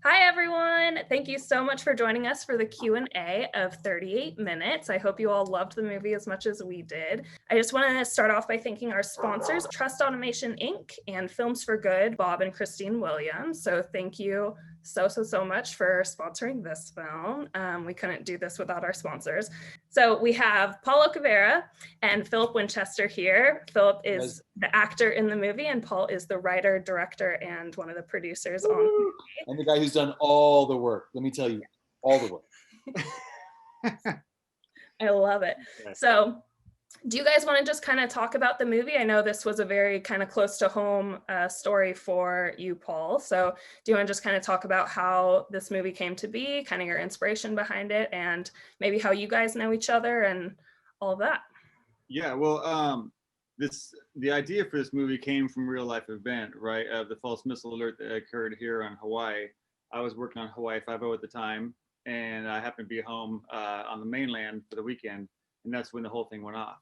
Hi, everyone. Thank you so much for joining us for the Q&A of 38 Minutes. I hope you all loved the movie as much as we did. I just want to start off by thanking our sponsors, Trust Automation Inc. and Films for Good, Bob and Christine Williams. So thank you so much for sponsoring this film. We couldn't do this without our sponsors. So we have Paul Ocavera and Philip Winchester here. Philip is the actor in the movie, and Paul is the writer, director, and one of the producers on the movie. And the guy who's done all the work. Let me tell you, all the work. I love it. So do you guys want to just kind of talk about the movie? I know this was a very kind of close to home story for you, Paul. So do you want to just kind of talk about how this movie came to be, kind of your inspiration behind it, and maybe how you guys know each other and all of that? Yeah, well, the idea for this movie came from real life event, right? Of the false missile alert that occurred here on Hawaii. I was working on Hawaii 5-0 at the time, and I happened to be home on the mainland for the weekend, and that's when the whole thing went off.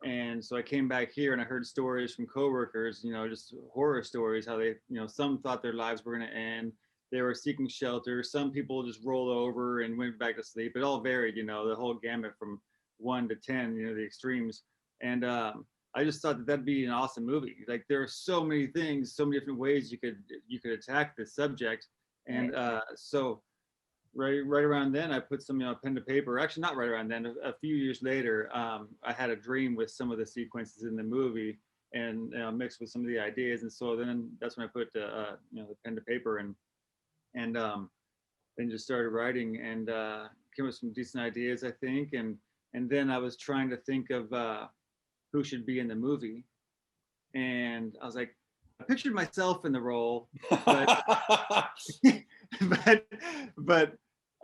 And so I came back here and I heard stories from coworkers, just horror stories, how they, some thought their lives were going to end. They were seeking shelter. Some people just rolled over and went back to sleep. It all varied, the whole gamut from 1 to 10, the extremes. And I just thought that that'd be an awesome movie. Like, there are so many things, so many different ways you could attack this subject. And so right around then, I put some pen to paper. Actually, not right around then. A few years later, I had a dream with some of the sequences in the movie, and mixed with some of the ideas. And so then that's when I put the pen to paper and then just started writing and came up with some decent ideas, I think. And then I was trying to think of who should be in the movie, and I was like, I pictured myself in the role, but but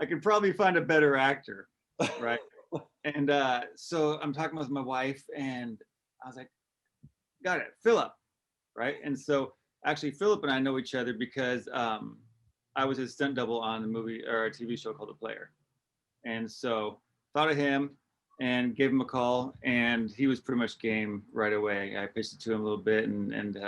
I could probably find a better actor, right? And so I'm talking with my wife, and I was like, got it, Philip, right? And so actually, Philip and I know each other because I was his stunt double on the movie or a TV show called The Player, and so thought of him and gave him a call, and he was pretty much game right away. I pitched it to him a little bit, and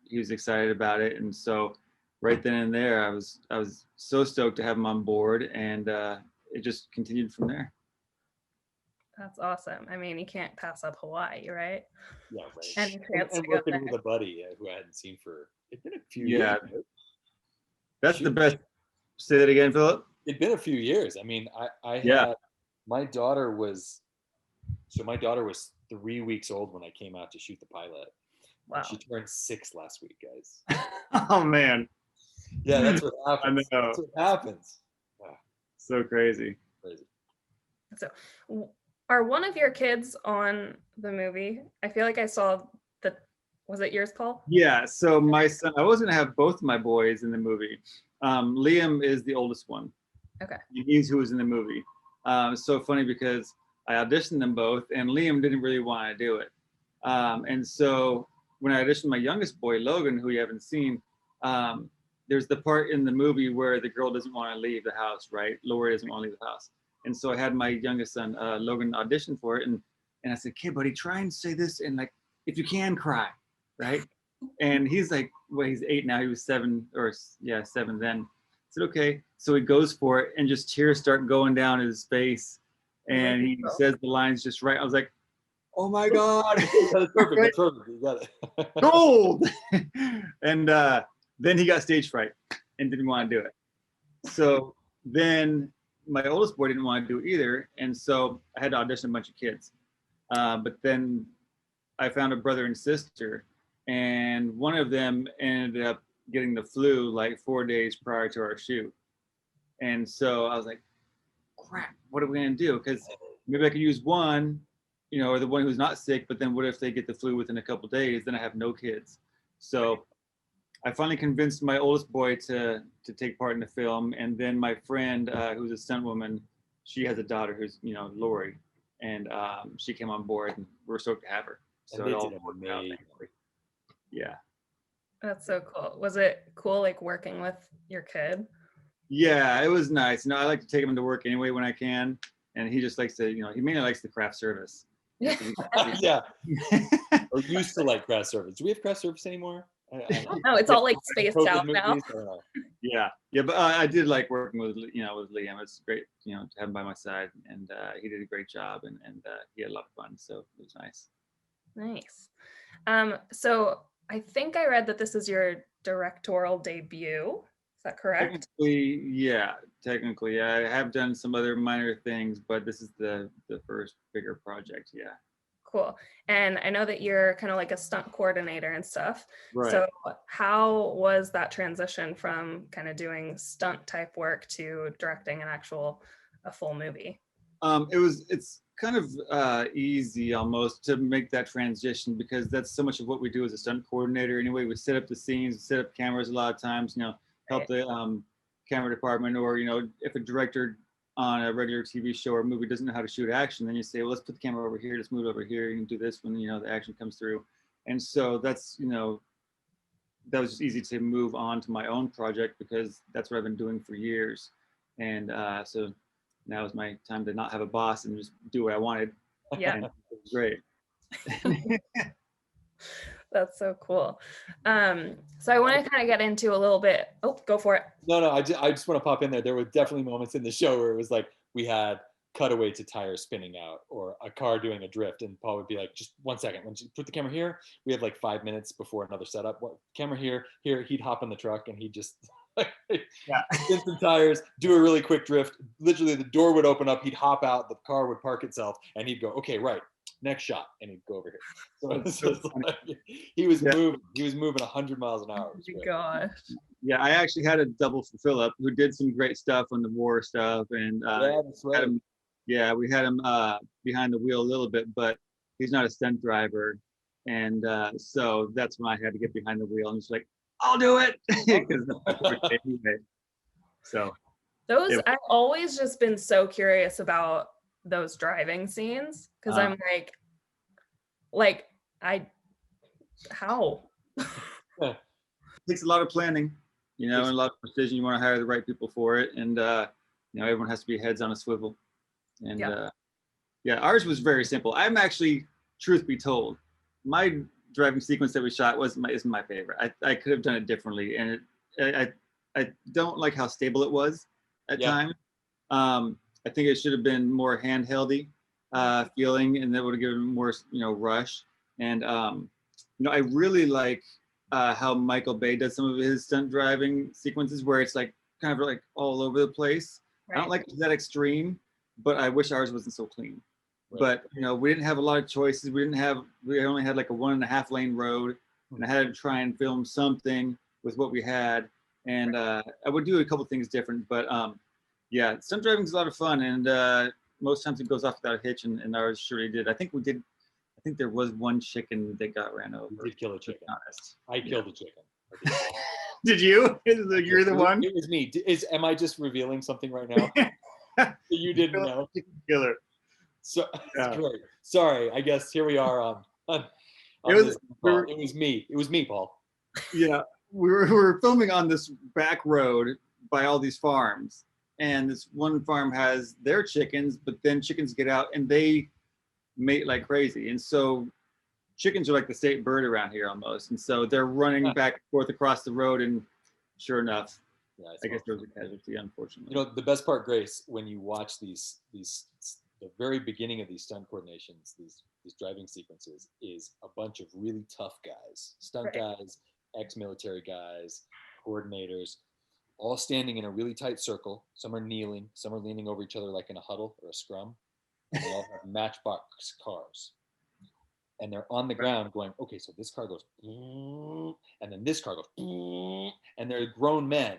he was excited about it, and so right then and there, I was so stoked to have him on board, and it just continued from there. That's awesome. I mean, you can't pass up Hawaii, right? Yeah, right. And working with a buddy who I hadn't seen for, it's been a few years. Yeah, that's the best. Say that again, Philip. It'd been a few years. I mean, I Yeah. had, my daughter was 3 weeks old when I came out to shoot the pilot. Wow. She turned 6 last week, guys. Oh man. Yeah, that's what happens. I know. That's what happens. So crazy. So are one of your kids on the movie? I feel like I saw was it yours, Paul? Yeah, so my son, I was gonna have both of my boys in the movie. Liam is the oldest one. Okay. He's who was in the movie. It's so funny because I auditioned them both, and Liam didn't really want to do it. And so when I auditioned my youngest boy, Logan, who you haven't seen, there's the part in the movie where the girl doesn't want to leave the house, right? Lori doesn't want to leave the house. And so I had my youngest son, Logan, audition for it. And I said, "Okay, buddy, try and say this, and like, if you can, cry," right? And he's like, well, he's 8 now. He was 7 then. I said, okay. So he goes for it, and just tears start going down his face. And he says the lines just right. I was like, oh my God. That's perfect. That's perfect. You got it. Gold. And then he got stage fright and didn't want to do it. So then my oldest boy didn't want to do it either. And so I had to audition a bunch of kids. But then I found a brother and sister, and one of them ended up getting the flu like 4 days prior to our shoot. And so I was like, crap, what are we gonna do? Because maybe I could use one, or the one who's not sick, but then what if they get the flu within a couple days? Then I have no kids. So I finally convinced my oldest boy to take part in the film. And then my friend, who's a stunt woman, she has a daughter who's, Lori, and she came on board, and we're stoked to have her. So it all worked out. Yeah. That's so cool. Was it cool, like, working with your kid? Yeah, it was nice. I like to take him to work anyway when I can, and he just likes to, he mainly likes the craft service. Yeah. Or used to like craft service. Do we have craft service anymore? No, it's all like spaced out now. Yeah, but I did like working with with Liam. It's great, to have him by my side, and he did a great job, and he had a lot of fun, so it was nice. Nice. So I think I read that this is your directorial debut. Is that correct? Technically, I have done some other minor things, but this is the first bigger project. Yeah. Cool. And I know that you're kind of like a stunt coordinator and stuff. Right. So how was that transition from kind of doing stunt type work to directing a full movie? It's kind of easy almost to make that transition because that's so much of what we do as a stunt coordinator anyway. We set up the scenes, set up cameras a lot of times, help the camera department, or if a director on a regular TV show or movie doesn't know how to shoot action, then you say, well, let's put the camera over here, let's move it over here, you can do this when the action comes through. And so that's that was just easy to move on to my own project because that's what I've been doing for years. And so now is my time to not have a boss and just do what I wanted. Yeah. And it was great. That's so cool. So I want to kind of get into a little bit. Oh, go for it. No, I just want to pop in there. There were definitely moments in the show where it was like we had cutaway to tires spinning out or a car doing a drift, and Paul would be like, just 1 second, once you put the camera here, we have like 5 minutes before another setup. What camera here, he'd hop in the truck and he'd just spin some tires, do a really quick drift. Literally the door would open up, he'd hop out, the car would park itself, and he'd go, okay, right, next shot, and he'd go over here. So it's just like, he was moving 100 miles an hour. Oh my gosh. Yeah, I actually had a double for Philip who did some great stuff on the war stuff, and that's right. we had him behind the wheel a little bit, but he's not a stunt driver, and so that's when I had to get behind the wheel, and he's like, I'll do it. Anyway. So I've always just been so curious about those driving scenes because I'm how? It takes a lot of planning, and a lot of precision. You want to hire the right people for it, and everyone has to be heads on a swivel. And ours was very simple. I'm actually, truth be told, my driving sequence that we shot isn't my favorite. I could have done it differently, and I don't like how stable it was at times. I think it should have been more handheldy feeling, and that would have given more rush. And I really like how Michael Bay does some of his stunt driving sequences where it's like kind of like all over the place. Right. I don't like that extreme, but I wish ours wasn't so clean. Right. But we didn't have a lot of choices. We only had like a 1.5 lane road, and I had to try and film something with what we had. And I would do a couple things different, but stunt driving is a lot of fun, and most times it goes off without a hitch, and ours surely did. I think there was one chicken that got ran over. We did kill a chicken. Honest. I killed a chicken. Did you? You're the one? It was me. Am I just revealing something right now that you didn't know? Killer. So great. Sorry, I guess here we are on it was me. It was me, Paul. Yeah, we were filming on this back road by all these farms, and this one farm has their chickens, but then chickens get out and they mate like crazy, and so chickens are like the state bird around here almost, and so they're running back and forth across the road, and sure enough, I guess there was a casualty, unfortunately. The best part, Grace, when you watch these the very beginning of these stunt coordinations, these driving sequences, is a bunch of really tough guys, stunt guys, ex-military guys, coordinators, all standing in a really tight circle. Some are kneeling, some are leaning over each other like in a huddle or a scrum. And they all have matchbox cars. And they're on the ground going, okay, so this car goes, and then this car goes, and they're grown men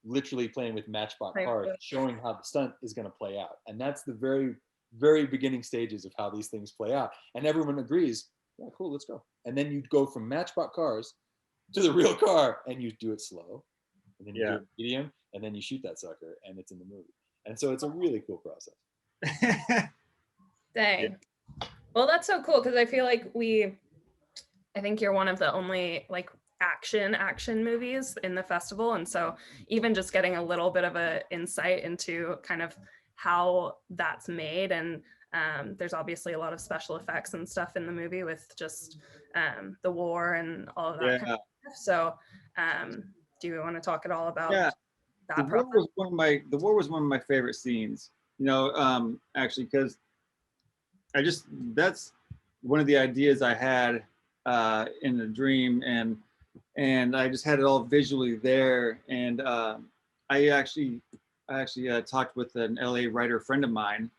literally playing with matchbox cars, showing how the stunt is going to play out. And that's the very, very beginning stages of how these things play out. And everyone agrees, yeah, cool, let's go. And then you go from matchbox cars to the real car, and you do it slow, and then you do it medium, and then you shoot that sucker, and it's in the movie. And so it's a really cool process. Dang. Yeah. Well, that's so cool because I feel like I think you're one of the only like action movies in the festival, and so even just getting a little bit of an insight into kind of how that's made, and there's obviously a lot of special effects and stuff in the movie with just the war and all of that kind of stuff. So do you want to talk at all about that The war process? was one of my favorite scenes. Actually, because that's one of the ideas I had in the dream, and I just had it all visually there. And I actually talked with an LA writer friend of mine,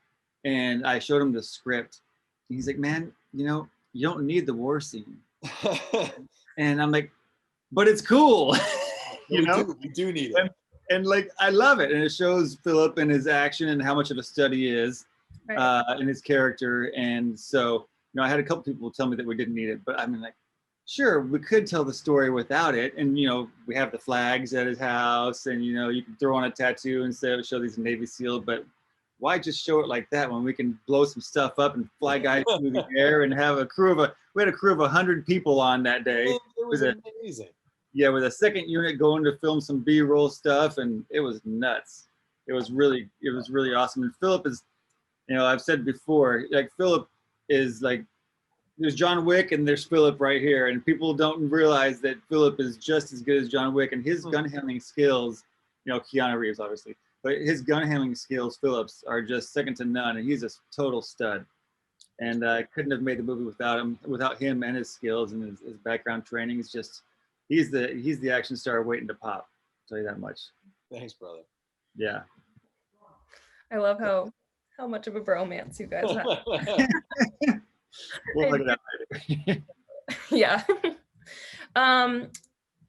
and I showed him the script. And he's like, "Man, you don't need the war scene." And I'm like, "But it's cool." We do need it. And like I love it, and it shows Philip and his action and how much of a study he is Right. in his character. And so I had a couple people tell me that we didn't need it, but I mean, like, sure, we could tell the story without it. And we have the flags at his house, and you can throw on a tattoo and say show these Navy SEAL, but why just show it like that when we can blow some stuff up and fly guys through the air and have we had a crew of 100 people on that day. It was amazing. With a second unit going to film some B-roll stuff, and it was nuts. It was really awesome. And Philip is, I've said before, like Philip is like, there's John Wick and there's Philip right here, and people don't realize that Philip is just as good as John Wick, and his gun handling skills, Keanu Reeves obviously, but his gun handling skills, Philip's, are just second to none, and he's a total stud. And I couldn't have made the movie without him and his skills and his background training. It's just, he's the action star waiting to pop. I'll tell you that much. Thanks, brother. Yeah. I love how much of a bromance you guys have. We'll look it up later. Yeah.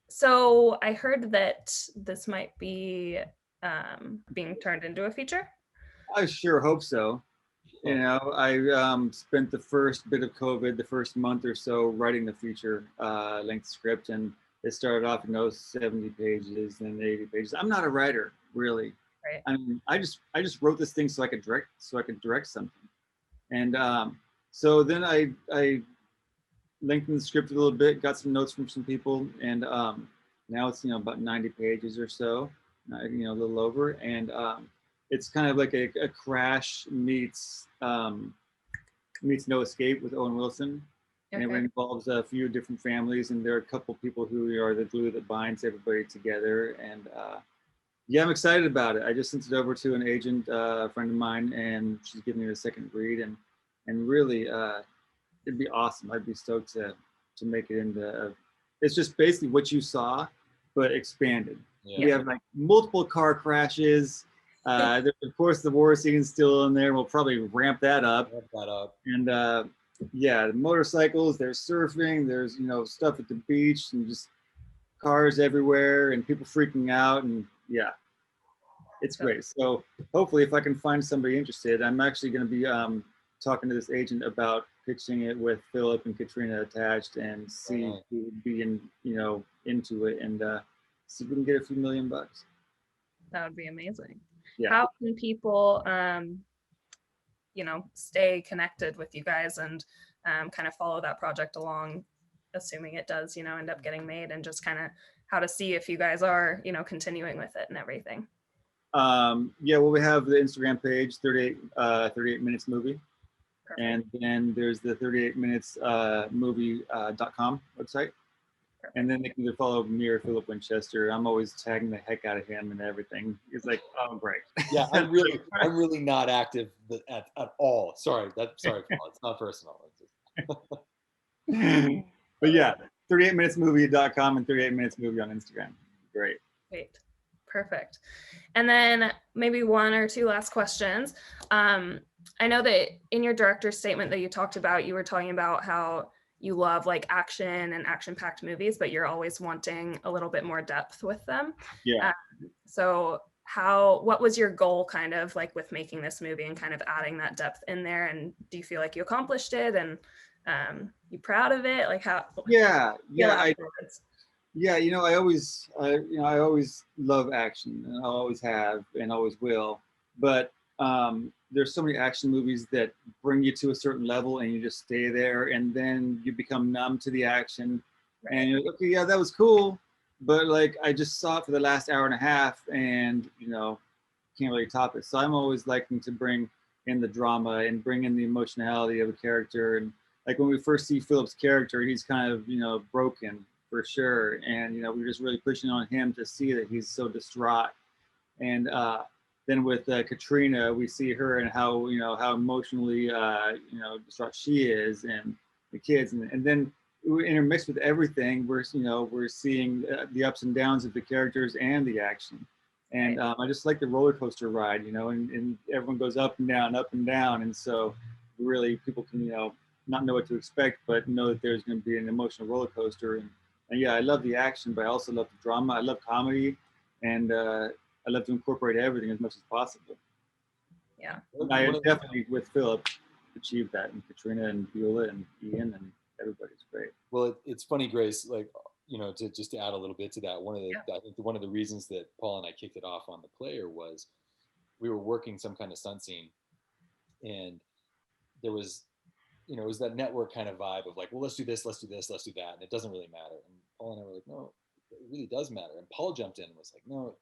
So I heard that this might be being turned into a feature. I sure hope so. I spent the first bit of COVID, the first month or so, writing the feature length script, and it started off in those 70 pages and 80 pages. I'm not a writer, really. Right. I mean, I just wrote this thing so I could direct something. And so then I lengthened the script a little bit, got some notes from some people, and now it's about 90 pages or so, a little over, and it's kind of like a Crash meets No Escape with Owen Wilson. Okay. And it involves a few different families, and there are a couple people who are the glue that binds everybody together. And yeah, I'm excited about it. I just sent it over to an agent, a friend of mine, and she's giving me a second read. And really, it'd be awesome. I'd be stoked to make it into. It's just basically what you saw, but expanded. Yeah. We have like multiple car crashes. There's, of course, the war scene is still in there. We'll probably ramp that up. And yeah, the motorcycles, there's surfing, there's stuff at the beach, and just cars everywhere and people freaking out, and yeah, it's great. So hopefully, if I can find somebody interested, I'm actually going to be talking to this agent about pitching it with Philip and Katrina attached, and see who would be into it, and see if we can get a few $1 million. That would be amazing. Yeah. How can people stay connected with you guys and kind of follow that project along, assuming it does end up getting made, and just kind of how to see if you guys are continuing with it and everything? Yeah, well, we have the Instagram page, 38 Minutes Movie. Perfect. And then there's the 38 Minutes movie.com website. Perfect. And then they can either follow me or Philip Winchester. I'm always tagging the heck out of him and everything. It's like, oh, great. Yeah, I'm really not active at all. Sorry, Paul. It's not personal. But yeah, 38minutesmovie.com and 38 Minutes Movie on Instagram. Great. Great. Perfect. And then maybe one or two last questions. I know that in your director's statement that you talked about, you were talking about how you love like action and action-packed movies, but you're always wanting a little bit more depth with them. Yeah. So what was your goal kind of like with making this movie and kind of adding that depth in there? And do you feel like you accomplished it, and you proud of it? Like how? Yeah. Yeah. I always love action, and I always have and always will. But there's so many action movies that bring you to a certain level and you just stay there, and then you become numb to the action. Right. And you're like, okay, yeah, that was cool, but like I just saw it for the last hour and a half, and can't really top it. So I'm always liking to bring in the drama and bring in the emotionality of a character. And like when we first see Philip's character, he's kind of broken for sure, and we're just really pushing on him to see that he's so distraught, And then with Katrina, we see her and how how emotionally distraught she is, and the kids, and then intermixed with everything, we're seeing the ups and downs of the characters and the action. And I just like the roller coaster ride, and everyone goes up and down, and so really people can not know what to expect, but know that there's going to be an emotional roller coaster. And yeah, I love the action, but I also love the drama. I love comedy, and I love to incorporate everything as much as possible. Yeah. I definitely, with Philip, achieved that, and Katrina and Beulah and Ian and everybody's great. Well, it's funny, Grace, like, to just to add a little bit to that, I think one of the reasons that Paul and I kicked it off on The Player was we were working some kind of stunt scene, and there was, it was that network kind of vibe of like, well, let's do this, let's do this, let's do that, and it doesn't really matter. And Paul and I were like, no, it really does matter. And Paul jumped in and was like, no,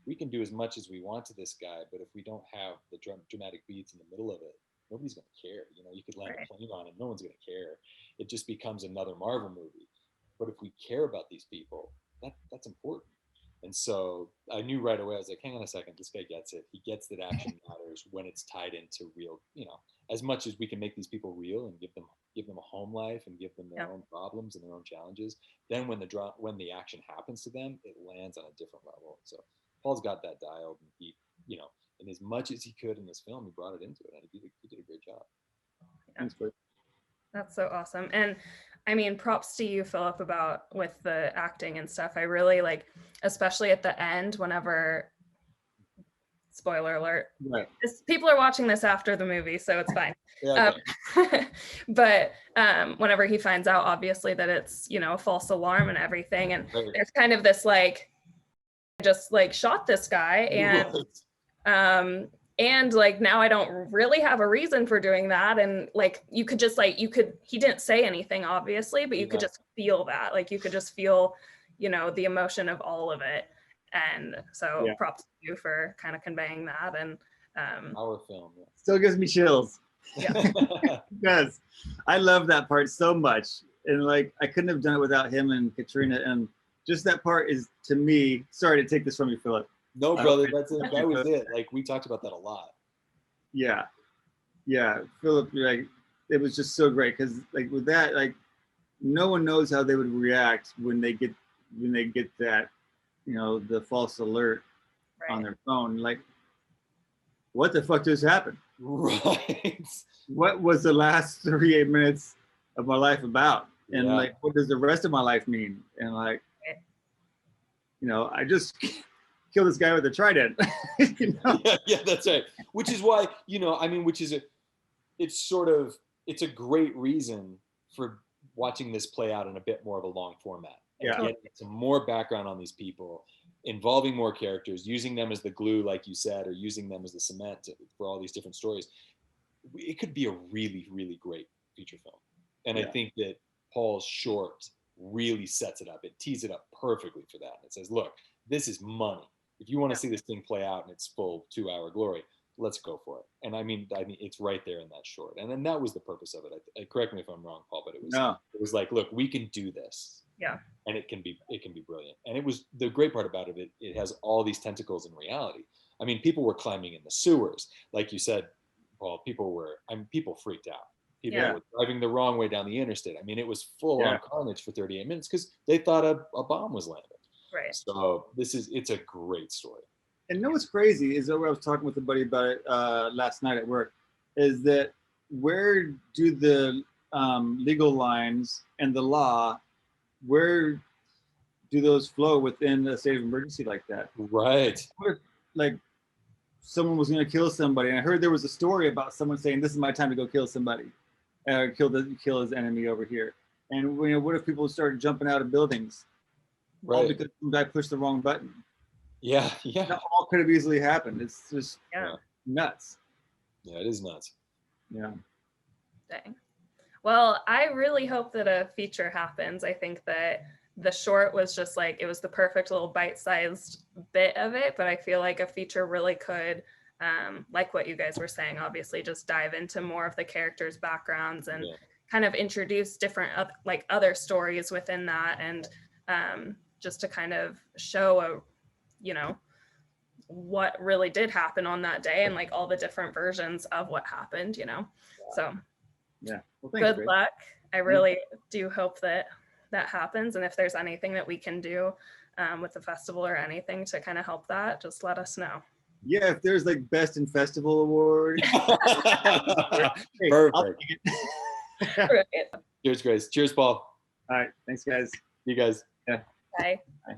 we can do as much as we want to this guy, but if we don't have the dramatic beats in the middle of it, nobody's going to care. You could land a plane on it, no one's going to care. It just becomes another Marvel movie. But if we care about these people, that's important. And so I knew right away, I was like, hang on a second, this guy gets it. He gets that action matters when it's tied into real, as much as we can make these people real and give them a home life and give them their own problems and their own challenges. Then when the action happens to them, it lands on a different level. So Paul's got that dialed, and he, and as much as he could in this film, he brought it into it, and he did a great job. Thanks, Chris. That's so awesome. And I mean, props to you, Philip, with the acting and stuff. I really like, especially at the end, whenever, spoiler alert, right. People are watching this after the movie, so it's fine. Yeah, okay. But whenever he finds out, obviously, that it's, a false alarm and everything, and there's kind of this like, just like shot this guy, and and like now I don't really have a reason for doing that. And like he didn't say anything, obviously, but you could just feel that. Like you could just feel, the emotion of all of it. And so props to you for kind of conveying that. And our film still gives me chills. Yeah. Because I love that part so much. And like I couldn't have done it without him and Katrina. And just that part is, to me, sorry to take this from you, Philip. No, brother, that was it. Like we talked about that a lot. Yeah, Philip, like it was just so great because like with that, like no one knows how they would react when they get that, the false alert on their phone. Like, what the fuck just happened? Right. What was the last 38 minutes of my life about? And like, what does the rest of my life mean? And like, I just kill this guy with a trident. Yeah, that's right. Which is why, it's a great reason for watching this play out in a bit more of a long format. And getting some more background on these people, involving more characters, using them as the glue, like you said, or using them as the cement for all these different stories. It could be a really, really great feature film. And I think that Paul's short really sets it up. It tees it up perfectly for that. It says, look, this is money. If you want to see this thing play out in its full 2-hour glory, let's go for it. And I mean, it's right there in that short. And then that was the purpose of it. Correct me if I'm wrong, Paul, but it was like, look, we can do this. Yeah. And it can be brilliant. And it was the great part about it. It has all these tentacles in reality. I mean, people were climbing in the sewers, like you said, Paul. People freaked out. People were driving the wrong way down the interstate. I mean, it was full on carnage for 38 minutes because they thought a bomb was landing. Right. So it's a great story. And what's crazy is that I was talking with a buddy about it last night at work, is that where do the legal lines and the law, where do those flow within a state of emergency like that? Right. What if, like, someone was going to kill somebody, and I heard there was a story about someone saying, "This is my time to go kill somebody, kill his enemy over here." And what if people started jumping out of buildings, all because some guy pushed the wrong button? Yeah. That all could have easily happened. It's just nuts. Yeah, it is nuts. Yeah. Dang. Well, I really hope that a feature happens. I think that the short was just like, it was the perfect little bite-sized bit of it, but I feel like a feature really could, like what you guys were saying, obviously just dive into more of the characters' backgrounds and kind of introduce different other stories within that, and just to kind of show what really did happen on that day and like all the different versions of what happened, you know. So Yeah. Well, thanks, good Grace. luck. I really do hope that that happens. And if there's anything that we can do with the festival or anything to kind of help that, just let us know. Yeah, if there's like best in festival award. Hey, I'll Perfect. take it. Right. Cheers, Grace. Cheers, Paul. All right. Thanks, guys. You guys. Bye. Bye.